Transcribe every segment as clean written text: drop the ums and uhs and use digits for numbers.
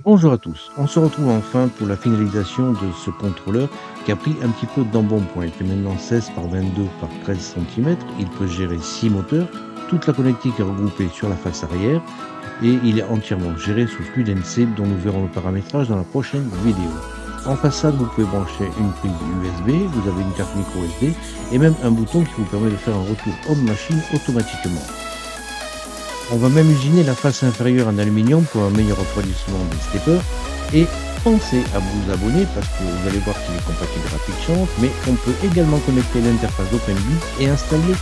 Bonjour à tous, on se retrouve enfin pour la finalisation de ce contrôleur qui a pris un petit peu d'embonpoint. Il fait maintenant 16 par 22 par 13 cm, il peut gérer 6 moteurs, toute la connectique est regroupée sur la face arrière et il est entièrement géré sous flux NC dont nous verrons le paramétrage dans la prochaine vidéo. En façade, vous pouvez brancher une prise USB, vous avez une carte micro SD et même un bouton qui vous permet de faire un retour home machine automatiquement. On va même usiner la face inférieure en aluminium pour un meilleur refroidissement des steppers. Et pensez à vous abonner parce que vous allez voir qu'il est compatible RapidChamp, mais on peut également connecter l'interface OpenBit et installer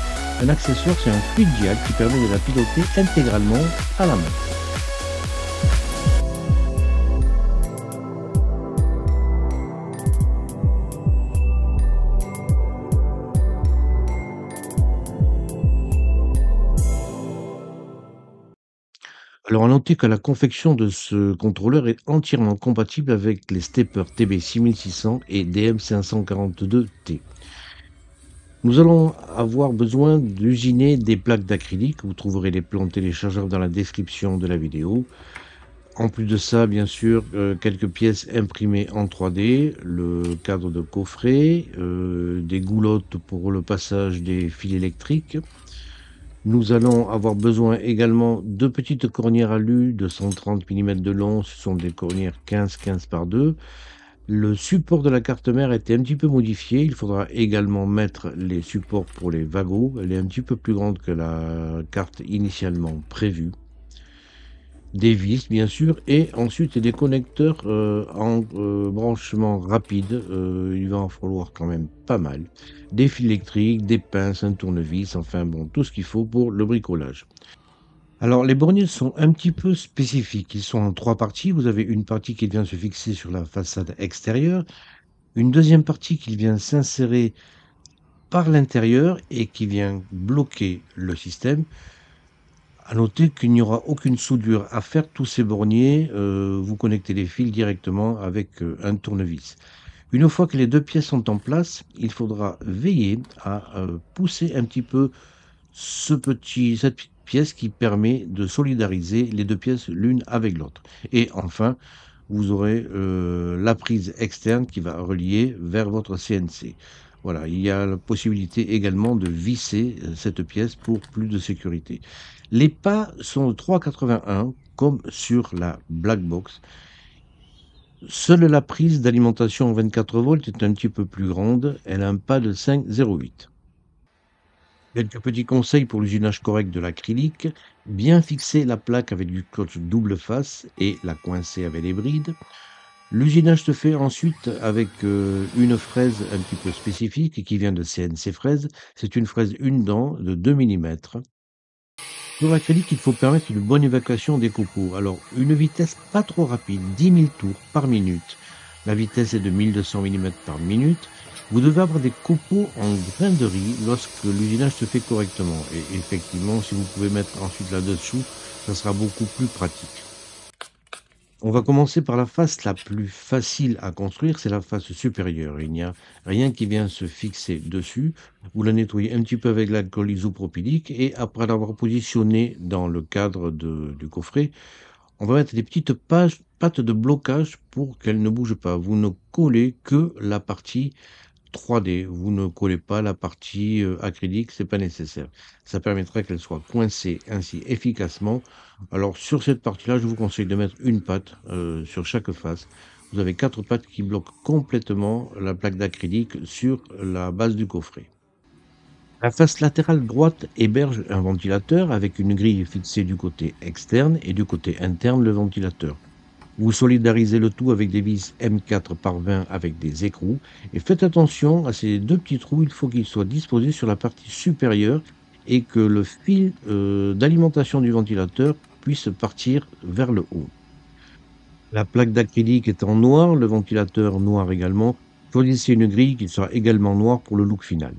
un accessoire sur un fluide dial qui permet de la piloter intégralement à la main. Alors, à noter que la confection de ce contrôleur est entièrement compatible avec les steppers TB6600 et DM542T. Nous allons avoir besoin d'usiner des plaques d'acrylique. Vous trouverez les plans téléchargeables dans la description de la vidéo. En plus de ça, bien sûr, quelques pièces imprimées en 3D, le cadre de coffret, des goulottes pour le passage des fils électriques. Nous allons avoir besoin également de petites cornières alu de 130 mm de long. Ce sont des cornières 15 par 2. Le support de la carte mère a été un petit peu modifié. Il faudra également mettre les supports pour les wagons. Elle est un petit peu plus grande que la carte initialement prévue. Des vis, bien sûr, et ensuite des connecteurs en branchement rapide. Il va en falloir quand même pas mal. Des fils électriques, des pinces, un tournevis, enfin bon, tout ce qu'il faut pour le bricolage. Alors, les borniers sont un petit peu spécifiques. Ils sont en 3 parties. Vous avez une partie qui vient se fixer sur la façade extérieure, une deuxième partie qui vient s'insérer par l'intérieur et qui vient bloquer le système. À noter qu'il n'y aura aucune soudure à faire. Tous ces borniers, vous connectez les fils directement avec un tournevis. Une fois que les deux pièces sont en place, il faudra veiller à pousser un petit peu cette petite pièce qui permet de solidariser les deux pièces l'une avec l'autre. Et enfin, vous aurez la prise externe qui va relier vers votre CNC. Voilà, il y a la possibilité également de visser cette pièce pour plus de sécurité. Les pas sont de 3,81 comme sur la Black Box. Seule la prise d'alimentation 24 volts est un petit peu plus grande. Elle a un pas de 5,08. Quelques petits conseils pour l'usinage correct de l'acrylique. Bien fixer la plaque avec du scotch double face et la coincer avec les brides. L'usinage se fait ensuite avec une fraise un petit peu spécifique qui vient de CNC Fraise. C'est une fraise une dent de 2 mm. Sur l'acrylique, il faut permettre une bonne évacuation des copeaux. Alors, une vitesse pas trop rapide, 10 000 tours par minute. La vitesse est de 1200 mm par minute. Vous devez avoir des copeaux en grains de riz lorsque l'usinage se fait correctement. Et effectivement, si vous pouvez mettre ensuite là-dessous, ça sera beaucoup plus pratique. On va commencer par la face la plus facile à construire, c'est la face supérieure. Il n'y a rien qui vient se fixer dessus. Vous la nettoyez un petit peu avec l'alcool isopropylique et après l'avoir positionné dans le cadre du coffret, on va mettre des petites pattes de blocage pour qu'elle ne bouge pas. Vous ne collez que la partie 3D. Vous ne collez pas la partie acrylique, c'est pas nécessaire. Ça permettra qu'elle soit coincée ainsi efficacement. Alors sur cette partie-là, je vous conseille de mettre une patte sur chaque face. Vous avez 4 pattes qui bloquent complètement la plaque d'acrylique sur la base du coffret. La face latérale droite héberge un ventilateur avec une grille fixée du côté externe et du côté interne le ventilateur. Vous solidarisez le tout avec des vis M4 par 20 avec des écrous. Et faites attention à ces deux petits trous, il faut qu'ils soient disposés sur la partie supérieure et que le fil d'alimentation du ventilateur puisse partir vers le haut. La plaque d'acrylique est en noir, le ventilateur noir également. Choisissez une grille qui sera également noire pour le look final.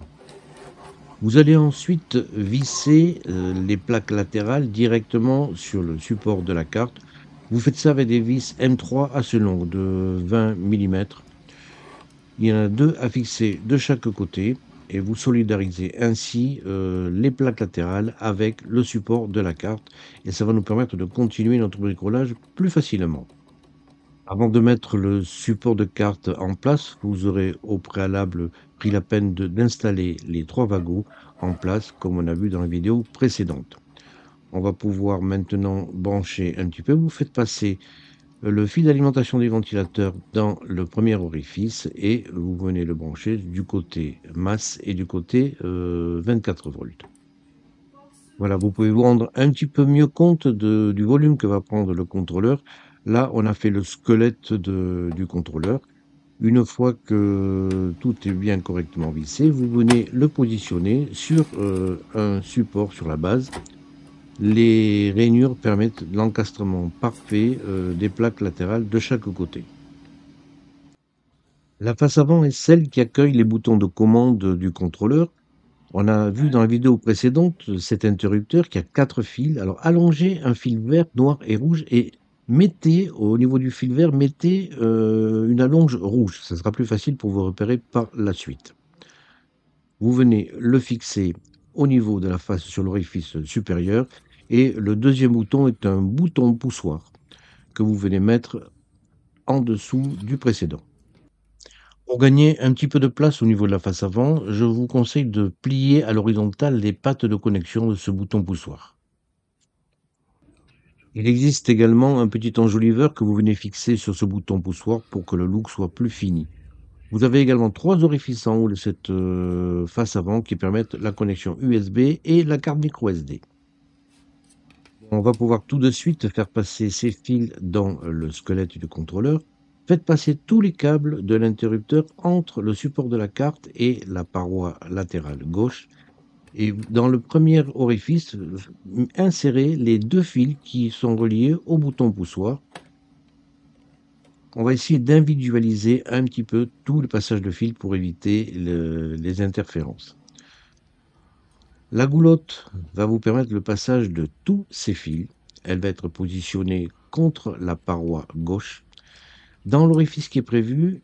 Vous allez ensuite visser les plaques latérales directement sur le support de la carte. Vous faites ça avec des vis M3 assez longues de 20 mm. Il y en a 2 à fixer de chaque côté et vous solidarisez ainsi les plaques latérales avec le support de la carte et ça va nous permettre de continuer notre bricolage plus facilement. Avant de mettre le support de carte en place, vous aurez au préalable pris la peine d'installer les 3 wagons en place, comme on a vu dans la vidéo précédente. On va pouvoir maintenant brancher un petit peu. Vous faites passer le fil d'alimentation des ventilateurs dans le premier orifice et vous venez le brancher du côté masse et du côté 24 volts. Voilà, vous pouvez vous rendre un petit peu mieux compte du volume que va prendre le contrôleur. Là, on a fait le squelette du contrôleur. Une fois que tout est bien correctement vissé, vous venez le positionner sur un support sur la base. Les rainures permettent l'encastrement parfait des plaques latérales de chaque côté. La face avant est celle qui accueille les boutons de commande du contrôleur. On a vu dans la vidéo précédente cet interrupteur qui a 4 fils. Alors allongez un fil vert, noir et rouge et mettez au niveau du fil vert, mettez une allonge rouge. Ça sera plus facile pour vous repérer par la suite. Vous venez le fixer au niveau de la face sur l'orifice supérieur et le deuxième bouton est un bouton poussoir que vous venez mettre en dessous du précédent. Pour gagner un petit peu de place au niveau de la face avant, je vous conseille de plier à l'horizontale les pattes de connexion de ce bouton poussoir. Il existe également un petit enjoliveur que vous venez fixer sur ce bouton poussoir pour que le look soit plus fini. Vous avez également 3 orifices en haut de cette face avant qui permettent la connexion USB et la carte micro SD. On va pouvoir tout de suite faire passer ces fils dans le squelette du contrôleur. Faites passer tous les câbles de l'interrupteur entre le support de la carte et la paroi latérale gauche. Et dans le premier orifice, insérez les 2 fils qui sont reliés au bouton poussoir. On va essayer d'individualiser un petit peu tout le passage de fil pour éviter les interférences. La goulotte va vous permettre le passage de tous ces fils. Elle va être positionnée contre la paroi gauche. Dans l'orifice qui est prévu,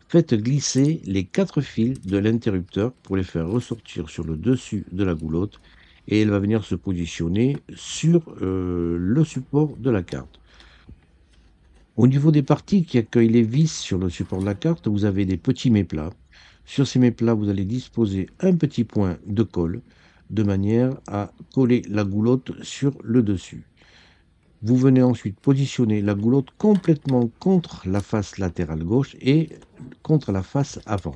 faites glisser les 4 fils de l'interrupteur pour les faire ressortir sur le dessus de la goulotte et elle va venir se positionner sur le support de la carte. Au niveau des parties qui accueillent les vis sur le support de la carte, vous avez des petits méplats. Sur ces méplats, vous allez disposer un petit point de colle de manière à coller la goulotte sur le dessus. Vous venez ensuite positionner la goulotte complètement contre la face latérale gauche et contre la face avant.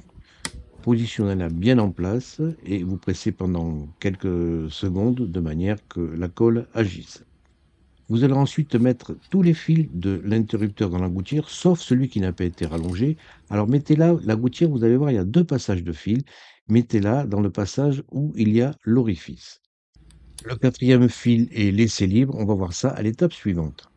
Positionnez-la bien en place et vous pressez pendant quelques secondes de manière que la colle agisse. Vous allez ensuite mettre tous les fils de l'interrupteur dans la gouttière, sauf celui qui n'a pas été rallongé. Alors mettez-la, la gouttière, vous allez voir, il y a 2 passages de fil. Mettez-la dans le passage où il y a l'orifice. Le 4e fil est laissé libre, on va voir ça à l'étape suivante.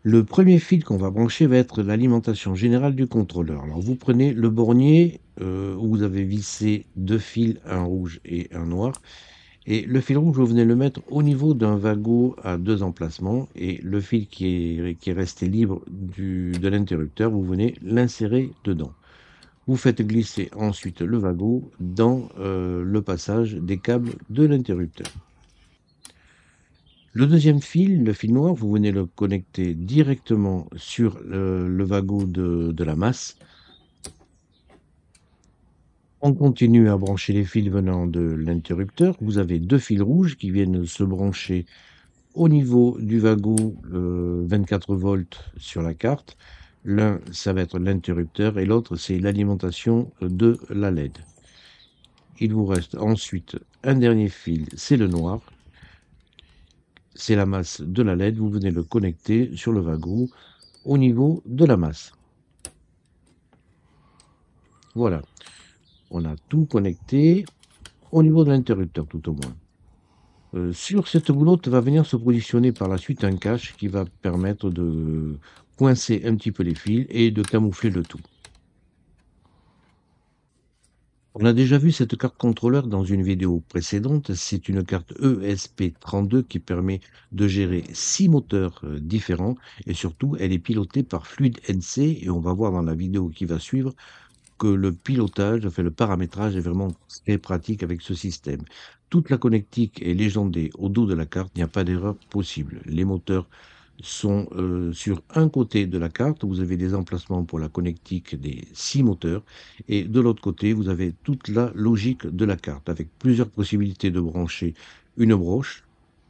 Le premier fil qu'on va brancher va être l'alimentation générale du contrôleur. Alors vous prenez le bornier où vous avez vissé 2 fils, un rouge et un noir. Et le fil rouge, vous venez le mettre au niveau d'un wagot à 2 emplacements. Et le fil qui est resté libre de l'interrupteur, vous venez l'insérer dedans. Vous faites glisser ensuite le wagot dans le passage des câbles de l'interrupteur. Le deuxième fil, le fil noir, vous venez le connecter directement sur le wagot de la masse. On continue à brancher les fils venant de l'interrupteur. Vous avez 2 fils rouges qui viennent se brancher au niveau du wagot 24 volts sur la carte. L'un, ça va être l'interrupteur et l'autre, c'est l'alimentation de la LED. Il vous reste ensuite un dernier fil, c'est le noir. C'est la masse de la LED. Vous venez le connecter sur le wagot au niveau de la masse. Voilà. On a tout connecté au niveau de l'interrupteur, tout au moins. Sur cette goulotte va venir se positionner par la suite un cache qui va permettre de coincer un petit peu les fils et de camoufler le tout. On a déjà vu cette carte contrôleur dans une vidéo précédente. C'est une carte ESP32 qui permet de gérer 6 moteurs différents et surtout elle est pilotée par Fluid NC et on va voir dans la vidéo qui va suivre que le pilotage, enfin le paramétrage est vraiment très pratique avec ce système. Toute la connectique est légendée au dos de la carte, il n'y a pas d'erreur possible. Les moteurs sont sur un côté de la carte, vous avez des emplacements pour la connectique des 6 moteurs et de l'autre côté, vous avez toute la logique de la carte avec plusieurs possibilités de brancher une broche.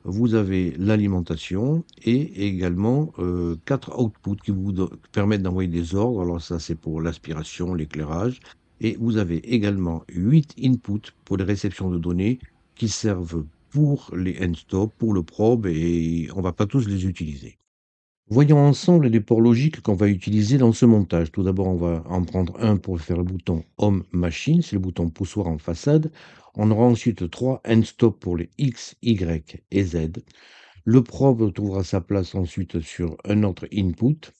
Vous avez l'alimentation et également 4 outputs qui vous permettent d'envoyer des ordres. Alors ça, c'est pour l'aspiration, l'éclairage. Et vous avez également 8 inputs pour les réceptions de données qui servent pour les end-stop, pour le probe, et on va pas tous les utiliser. Voyons ensemble les ports logiques qu'on va utiliser dans ce montage. Tout d'abord, on va en prendre un pour faire le bouton Home Machine, c'est le bouton poussoir en façade. On aura ensuite 3 end-stop pour les X, Y et Z. Le probe trouvera sa place ensuite sur un autre input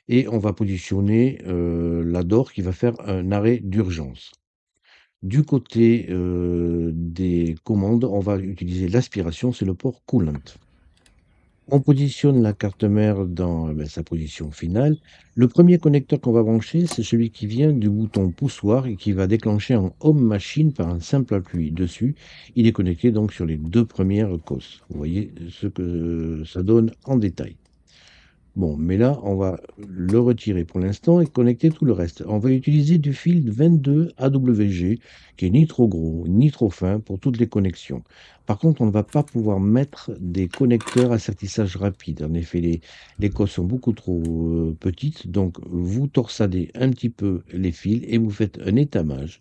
et on va positionner la door qui va faire un arrêt d'urgence. Du côté des commandes, on va utiliser l'aspiration, c'est le port coolant. On positionne la carte mère dans sa position finale. Le premier connecteur qu'on va brancher, c'est celui qui vient du bouton poussoir et qui va déclencher en Home Machine par un simple appui dessus. Il est connecté donc sur les 2 premières cosses. Vous voyez ce que ça donne en détail. Bon, mais là, on va le retirer pour l'instant et connecter tout le reste. On va utiliser du fil 22 AWG qui est ni trop gros, ni trop fin pour toutes les connexions. Par contre, on ne va pas pouvoir mettre des connecteurs à sertissage rapide. En effet, les cosses sont beaucoup trop petites, donc vous torsadez un petit peu les fils et vous faites un étamage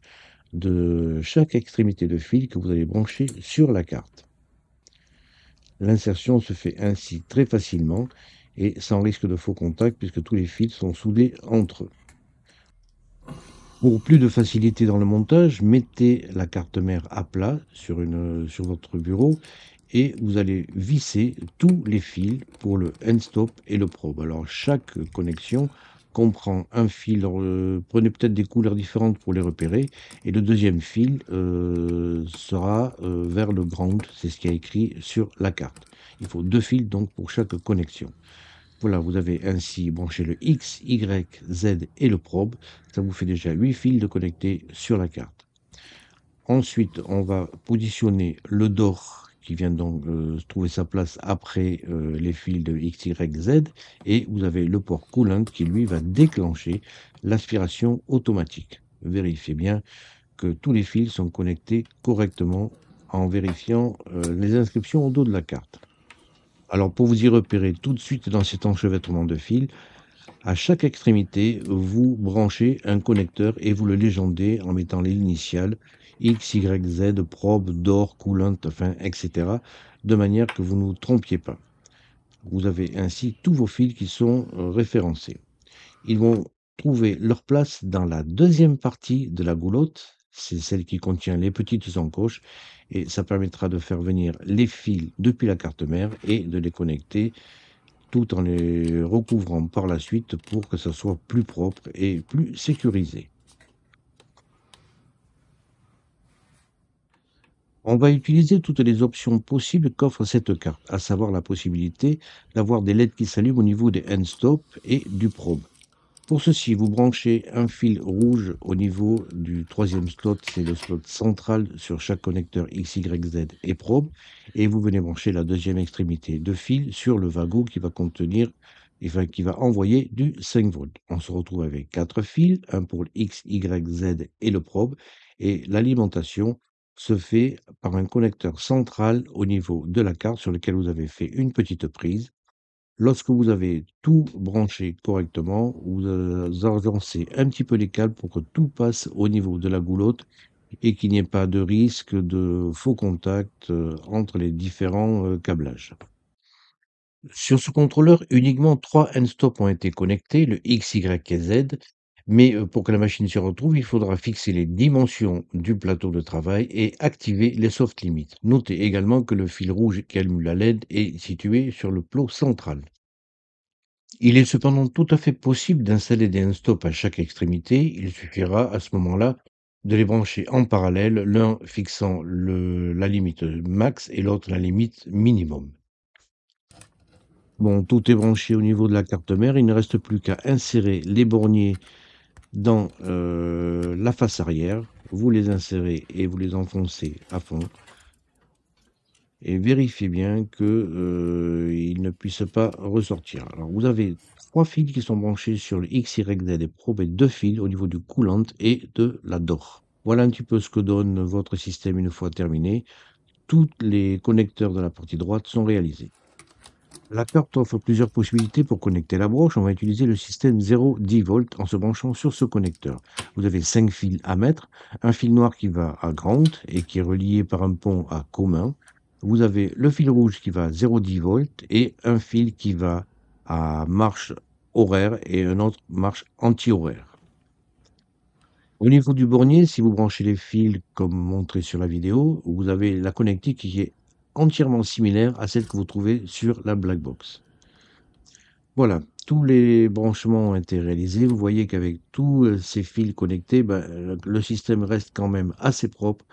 de chaque extrémité de fil que vous allez brancher sur la carte. L'insertion se fait ainsi très facilement et sans risque de faux contact puisque tous les fils sont soudés entre eux. Pour plus de facilité dans le montage, mettez la carte mère à plat sur votre bureau et vous allez visser tous les fils pour le end-stop et le probe. Alors chaque connexion comprend un fil, prenez peut-être des couleurs différentes pour les repérer, et le deuxième fil sera vers le ground, c'est ce qui est écrit sur la carte. Il faut 2 fils donc pour chaque connexion. Voilà, vous avez ainsi branché le X, Y, Z et le probe. Ça vous fait déjà 8 fils de connectés sur la carte. Ensuite, on va positionner le DOR qui vient donc trouver sa place après les fils de X, Y, Z. Et vous avez le port coolant qui, lui, va déclencher l'aspiration automatique. Vérifiez bien que tous les fils sont connectés correctement en vérifiant les inscriptions au dos de la carte. Alors, pour vous y repérer tout de suite dans cet enchevêtrement de fils, à chaque extrémité, vous branchez un connecteur et vous le légendez en mettant les initiales X, Y, Z, probe, DOR, coolant, enfin, etc. de manière que vous ne vous trompiez pas. Vous avez ainsi tous vos fils qui sont référencés. Ils vont trouver leur place dans la deuxième partie de la goulotte, c'est celle qui contient les petites encoches, et ça permettra de faire venir les fils depuis la carte mère et de les connecter tout en les recouvrant par la suite pour que ça soit plus propre et plus sécurisé. On va utiliser toutes les options possibles qu'offre cette carte, à savoir la possibilité d'avoir des LED qui s'allument au niveau des end-stop et du probe. Pour ceci, vous branchez un fil rouge au niveau du 3e slot, c'est le slot central sur chaque connecteur X, Y, Z et probe, et vous venez brancher la deuxième extrémité de fil sur le wagon qui va contenir, enfin, qui va envoyer du 5 volts. On se retrouve avec 4 fils, un pour le X, Y, Z et le probe, et l'alimentation se fait par un connecteur central au niveau de la carte sur lequel vous avez fait une petite prise. Lorsque vous avez tout branché correctement, vous agencez un petit peu les câbles pour que tout passe au niveau de la goulotte et qu'il n'y ait pas de risque de faux contact entre les différents câblages. Sur ce contrôleur, uniquement 3 end-stop ont été connectés, le X, Y et Z, mais pour que la machine se retrouve, il faudra fixer les dimensions du plateau de travail et activer les soft limits. Notez également que le fil rouge qui allume la LED est situé sur le plot central. Il est cependant tout à fait possible d'installer des unstops à chaque extrémité. Il suffira à ce moment-là de les brancher en parallèle, l'un fixant la limite max et l'autre la limite minimum. Bon, tout est branché au niveau de la carte mère. Il ne reste plus qu'à insérer les borniers dans la face arrière. Vous les insérez et vous les enfoncez à fond. et vérifiez bien que, il ne puisse pas ressortir. Alors vous avez 3 fils qui sont branchés sur le X, Y, Z et probe et 2 fils au niveau du coolant et de la door. Voilà un petit peu ce que donne votre système une fois terminé. Tous les connecteurs de la partie droite sont réalisés. La carte offre plusieurs possibilités pour connecter la broche. On va utiliser le système 0-10 volts en se branchant sur ce connecteur. Vous avez 5 fils à mettre, un fil noir qui va à ground et qui est relié par un pont à commun. Vous avez le fil rouge qui va à 0,10 volts et un fil qui va à marche horaire et un autre marche anti-horaire. Au niveau du bornier, si vous branchez les fils comme montré sur la vidéo, vous avez la connectique qui est entièrement similaire à celle que vous trouvez sur la black box. Voilà, tous les branchements ont été réalisés. Vous voyez qu'avec tous ces fils connectés, ben, le système reste quand même assez propre.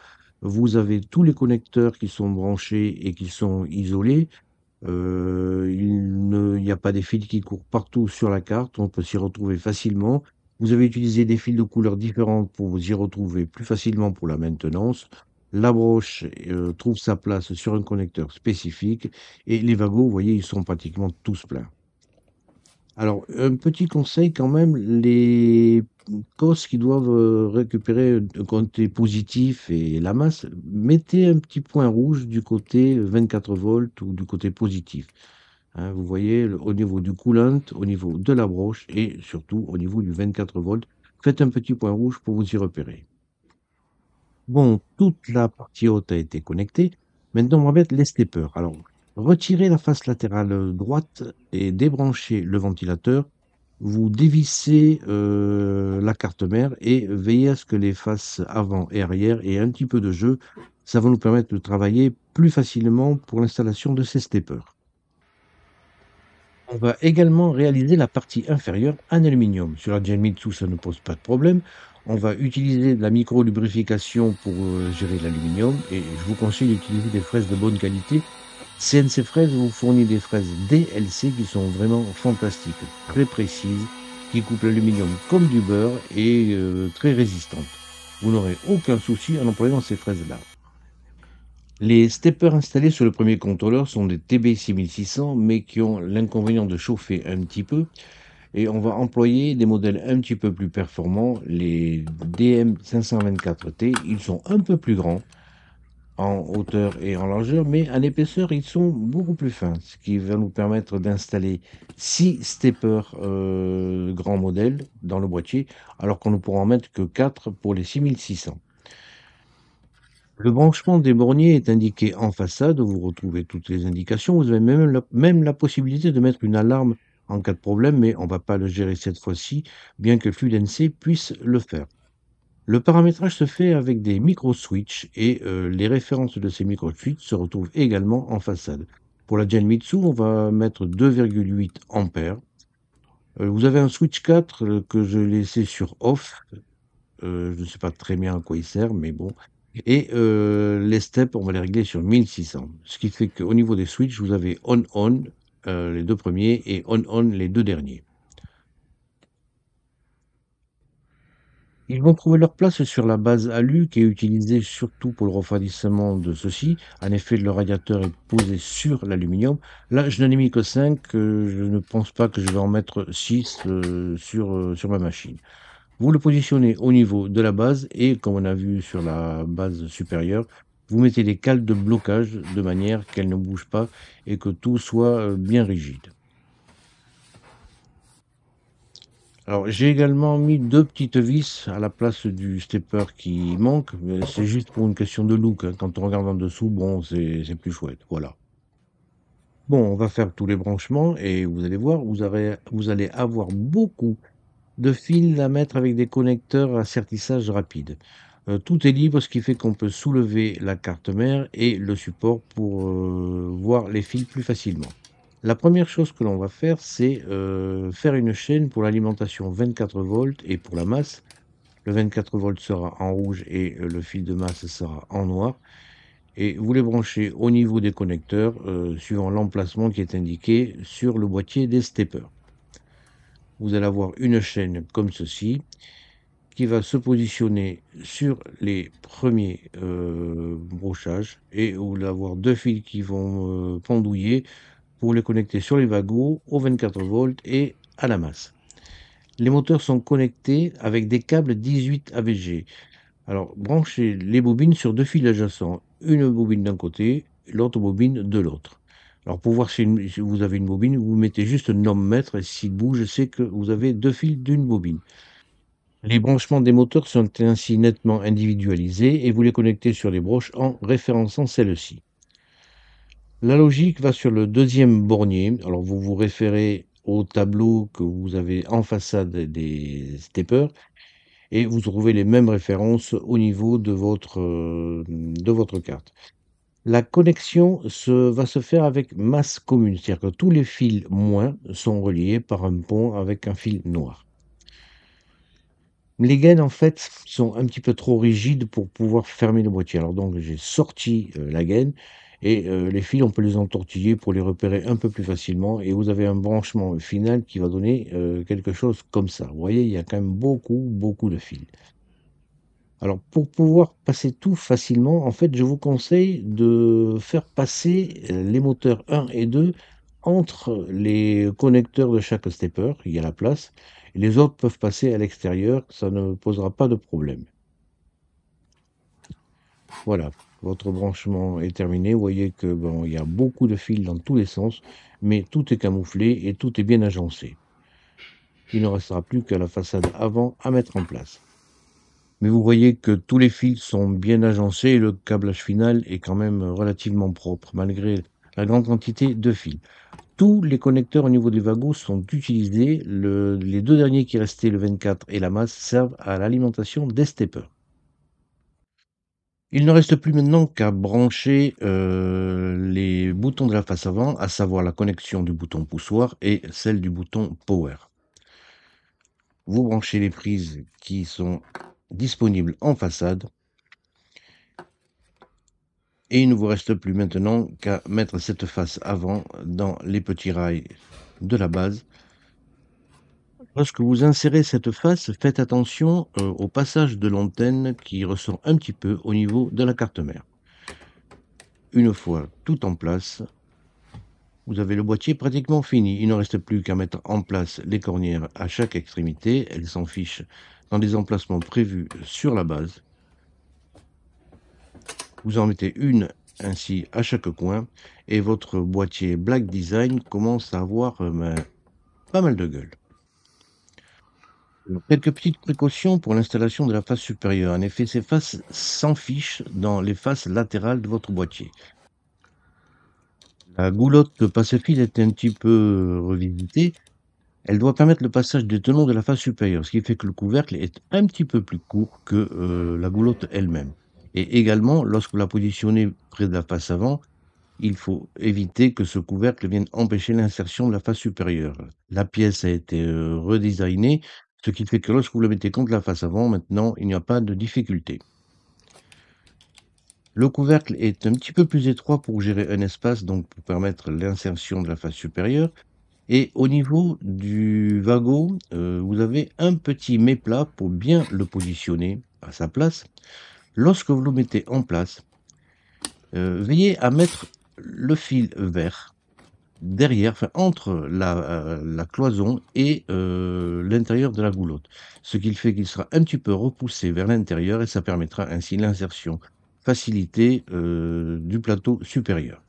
Vous avez tous les connecteurs qui sont branchés et qui sont isolés. Il n'y a pas des fils qui courent partout sur la carte, on peut s'y retrouver facilement. Vous avez utilisé des fils de couleurs différentes pour vous y retrouver plus facilement pour la maintenance. La broche trouve sa place sur un connecteur spécifique et les wagots, vous voyez, ils sont pratiquement tous pleins. Alors, un petit conseil quand même, les cosses qui doivent récupérer un côté positif et la masse, mettez un petit point rouge du côté 24 volts ou du côté positif. Hein, vous voyez, au niveau du coolant, au niveau de la broche et surtout au niveau du 24 volts, faites un petit point rouge pour vous y repérer. Bon, toute la partie haute a été connectée. Maintenant, on va mettre les steppers. Alors, retirez la face latérale droite et débranchez le ventilateur. Vous dévissez la carte mère et veillez à ce que les faces avant et arrière aient un petit peu de jeu. Ça va nous permettre de travailler plus facilement pour l'installation de ces steppers. On va également réaliser la partie inférieure en aluminium. Sur la Genmitsu, ça ne pose pas de problème. On va utiliser de la micro-lubrification pour gérer l'aluminium et je vous conseille d'utiliser des fraises de bonne qualité. CNC Fraises vous fournit des fraises DLC qui sont vraiment fantastiques, très précises, qui coupent l'aluminium comme du beurre et très résistantes. Vous n'aurez aucun souci en employant ces fraises-là. Les steppers installés sur le premier contrôleur sont des TB6600, mais qui ont l'inconvénient de chauffer un petit peu. Et on va employer des modèles un petit peu plus performants, les DM524T. Ils sont un peu plus grands en hauteur et en largeur, mais en épaisseur, ils sont beaucoup plus fins, ce qui va nous permettre d'installer 6 steppers grand modèle dans le boîtier, alors qu'on ne pourra en mettre que 4 pour les 6600. Le branchement des borniers est indiqué en façade, vous retrouvez toutes les indications. Vous avez même la possibilité de mettre une alarme en cas de problème, mais on ne va pas le gérer cette fois-ci, bien que FluidNC puisse le faire. Le paramétrage se fait avec des micro-switches et les références de ces micro-switches se retrouvent également en façade. Pour la Genmitsu, on va mettre 2,8 ampères. Vous avez un switch 4 que je laissais sur off. Je ne sais pas très bien à quoi il sert, mais bon. Et les steps, on va les régler sur 1600. Ce qui fait qu'au niveau des switches, vous avez on-on les deux premiers et on-on les deux derniers. Ils vont trouver leur place sur la base alu qui est utilisée surtout pour le refroidissement de ceux-ci. En effet, le radiateur est posé sur l'aluminium. Là, je n'en ai mis que 5. Je ne pense pas que je vais en mettre 6 sur ma machine. Vous le positionnez au niveau de la base et comme on a vu sur la base supérieure, vous mettez des cales de blocage de manière qu'elles ne bougent pas et que tout soit bien rigide. Alors j'ai également mis 2 petites vis à la place du stepper qui manque, mais c'est juste pour une question de look, hein. Quand on regarde en dessous, bon, c'est plus chouette, voilà. Bon, on va faire tous les branchements et vous allez voir, vous allez avoir beaucoup de fils à mettre avec des connecteurs à sertissage rapide. Tout est libre, ce qui fait qu'on peut soulever la carte mère et le support pour voir les fils plus facilement. La première chose que l'on va faire, c'est faire une chaîne pour l'alimentation 24 volts et pour la masse. Le 24 volts sera en rouge et le fil de masse sera en noir. Et vous les branchez au niveau des connecteurs suivant l'emplacement qui est indiqué sur le boîtier des steppers. Vous allez avoir une chaîne comme ceci qui va se positionner sur les premiers brochages et vous allez avoir deux fils qui vont pendouiller pour les connecter sur les wagons aux 24 volts et à la masse. Les moteurs sont connectés avec des câbles 18 AVG. Alors, branchez les bobines sur deux fils adjacents, une bobine d'un côté, l'autre bobine de l'autre. Alors, pour voir si vous avez une bobine, vous mettez juste un ohm-mètre et s'il bouge, c'est que vous avez deux fils d'une bobine. Les branchements des moteurs sont ainsi nettement individualisés et vous les connectez sur les broches en référençant celles-ci. La logique va sur le deuxième bornier. Alors, vous vous référez au tableau que vous avez en façade des steppers et vous trouvez les mêmes références au niveau de votre carte. La connexion va se faire avec masse commune, c'est-à-dire que tous les fils moins sont reliés par un pont avec un fil noir. Les gaines, en fait, sont un petit peu trop rigides pour pouvoir fermer le boîtier. Alors donc j'ai sorti la gaine et les fils, on peut les entortiller pour les repérer un peu plus facilement et vous avez un branchement final qui va donner quelque chose comme ça. Vous voyez, il y a quand même beaucoup, beaucoup de fils. Alors, pour pouvoir passer tout facilement, en fait, je vous conseille de faire passer les moteurs 1 et 2 entre les connecteurs de chaque stepper. Il y a la place. Et les autres peuvent passer à l'extérieur. Ça ne posera pas de problème. Voilà, votre branchement est terminé. Vous voyez que bon, il y a beaucoup de fils dans tous les sens, mais tout est camouflé et tout est bien agencé. Il ne restera plus qu'à la façade avant à mettre en place. Mais vous voyez que tous les fils sont bien agencés et le câblage final est quand même relativement propre, malgré la grande quantité de fils. Tous les connecteurs au niveau des wagons sont utilisés. Les deux derniers qui restaient, le 24 et la masse, servent à l'alimentation des steppers. Il ne reste plus maintenant qu'à brancher les boutons de la face avant, à savoir la connexion du bouton poussoir et celle du bouton power. Vous branchez les prises qui sont disponibles en façade. Et il ne vous reste plus maintenant qu'à mettre cette face avant dans les petits rails de la base. Lorsque vous insérez cette face, faites attention au passage de l'antenne qui ressort un petit peu au niveau de la carte mère. Une fois tout en place, vous avez le boîtier pratiquement fini. Il ne reste plus qu'à mettre en place les cornières à chaque extrémité. Elles s'en fichent dans des emplacements prévus sur la base. Vous en mettez une ainsi à chaque coin et votre boîtier Black Design commence à avoir pas mal de gueule. Quelques petites précautions pour l'installation de la face supérieure. En effet, ces faces s'en fichent dans les faces latérales de votre boîtier. La goulotte de passe-fil est un petit peu revisitée. Elle doit permettre le passage des tenons de la face supérieure, ce qui fait que le couvercle est un petit peu plus court que la goulotte elle-même. Et également, lorsque vous la positionnez près de la face avant, il faut éviter que ce couvercle vienne empêcher l'insertion de la face supérieure. La pièce a été redesignée, ce qui fait que lorsque vous le mettez contre la face avant, maintenant, il n'y a pas de difficulté. Le couvercle est un petit peu plus étroit pour gérer un espace, donc pour permettre l'insertion de la face supérieure. Et au niveau du wagon, vous avez un petit méplat pour bien le positionner à sa place. Lorsque vous le mettez en place, veillez à mettre le fil vert derrière, enfin entre la cloison et l'intérieur de la goulotte. Ce qui fait qu'il sera un petit peu repoussé vers l'intérieur et ça permettra ainsi l'insertion facilitée du plateau supérieur.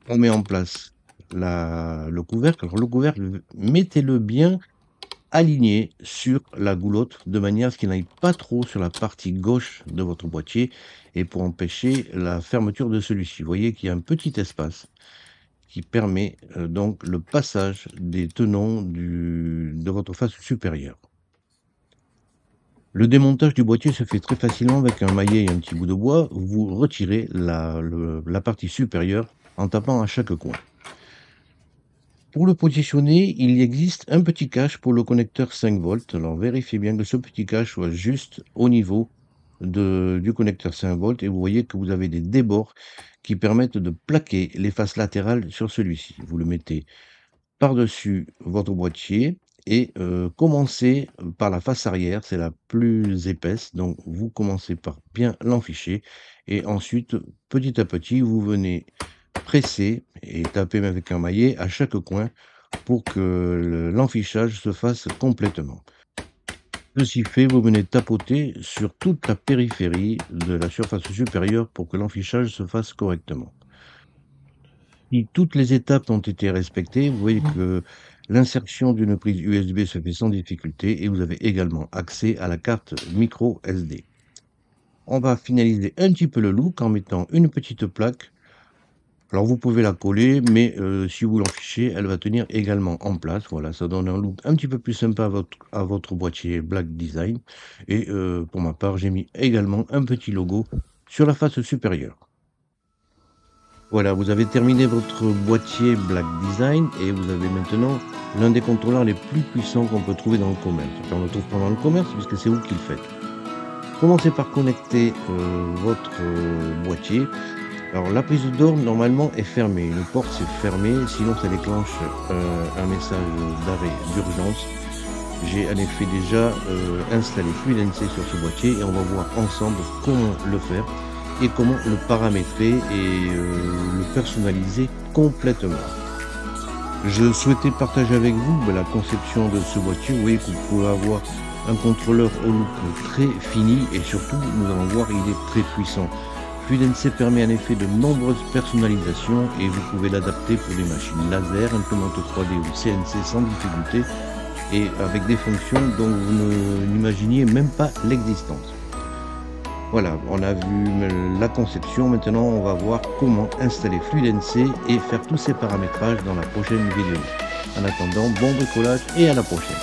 On met en place le couvercle. Alors le couvercle, mettez-le bien aligné sur la goulotte de manière à ce qu'il n'aille pas trop sur la partie gauche de votre boîtier et pour empêcher la fermeture de celui-ci. Vous voyez qu'il y a un petit espace qui permet donc le passage des tenons de votre face supérieure. Le démontage du boîtier se fait très facilement avec un maillet et un petit bout de bois. Vous retirez la partie supérieure en tapant à chaque coin. Pour le positionner, il existe un petit cache pour le connecteur 5 volts. Alors vérifiez bien que ce petit cache soit juste au niveau du connecteur 5 volts et vous voyez que vous avez des débords qui permettent de plaquer les faces latérales sur celui-ci. Vous le mettez par-dessus votre boîtier et commencez par la face arrière, c'est la plus épaisse, donc vous commencez par bien l'enficher et ensuite, petit à petit, vous venez presser et taper avec un maillet à chaque coin pour que l'enfichage se fasse complètement. Ceci fait, vous venez tapoter sur toute la périphérie de la surface supérieure pour que l'enfichage se fasse correctement. Si toutes les étapes ont été respectées, vous voyez que l'insertion d'une prise USB se fait sans difficulté et vous avez également accès à la carte micro SD. On va finaliser un petit peu le look en mettant une petite plaque. Alors vous pouvez la coller, mais si vous l'enfichez, elle va tenir également en place. Voilà, ça donne un look un petit peu plus sympa à votre boîtier Black Design. Et pour ma part, j'ai mis également un petit logo sur la face supérieure. Voilà, vous avez terminé votre boîtier Black Design et vous avez maintenant l'un des contrôleurs les plus puissants qu'on peut trouver dans le commerce. Enfin, on le trouve pas dans le commerce puisque c'est vous qui le faites. Commencez par connecter votre boîtier. Alors la prise d'or normalement est fermée, une porte c'est fermé, sinon ça déclenche un message d'arrêt d'urgence. J'ai en effet déjà installé FluidNC sur ce boîtier et on va voir ensemble comment le faire et comment le paramétrer et le personnaliser complètement. Je souhaitais partager avec vous la conception de ce boîtier. Vous voyez que vous pouvez avoir un contrôleur au look très fini et surtout, nous allons voir, il est très puissant. FluidNC permet en effet de nombreuses personnalisations et vous pouvez l'adapter pour des machines laser, imprimante 3D ou CNC sans difficulté et avec des fonctions dont vous n'imaginiez même pas l'existence. Voilà, on a vu la conception, maintenant on va voir comment installer FluidNC et faire tous ces paramétrages dans la prochaine vidéo. En attendant, bon bricolage et à la prochaine.